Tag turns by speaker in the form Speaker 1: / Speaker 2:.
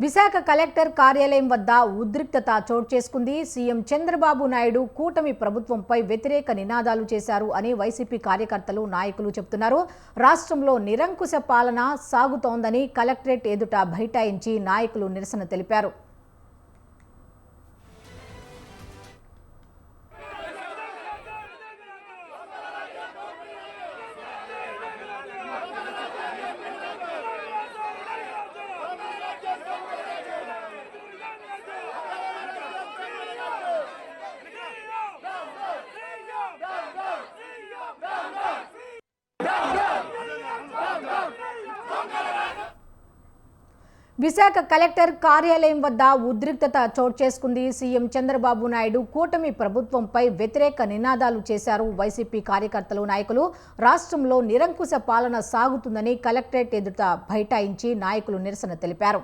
Speaker 1: Visakha collector కార్యాలయం వద్ద ఉద్రిక్తత చోటు చేసుకుంది. సీఎం చంద్రబాబు నాయుడు కూటమి ప్రభుత్వంపై వ్యతిరేక నినాదాలు చేశారు అని వైసీపీ కార్యకర్తలు, నాయకులు చెబుతున్నారు. రాష్ట్రంలో నిరంకుశ పాలన సాగుతోందని కలెక్టరేట్ ఎదుట బైఠాయించి నాయకులు నిరసన తెలిపారు. విశాఖ కలెక్టర్ కార్యాలయం వద్ద ఉద్రిక్తత చోటు చేసుకుంది. సీఎం చంద్రబాబు నాయుడు కూటమి ప్రభుత్వంపై వ్యతిరేక నినాదాలు చేశారు. వైసీపీ కార్యకర్తలు, నాయకులు రాష్ట్రంలో నిరంకుశ పాలన సాగుతుందని కలెక్టరేట్ ఎదుట బైఠాయించి నాయకులు నిరసన తెలిపారు.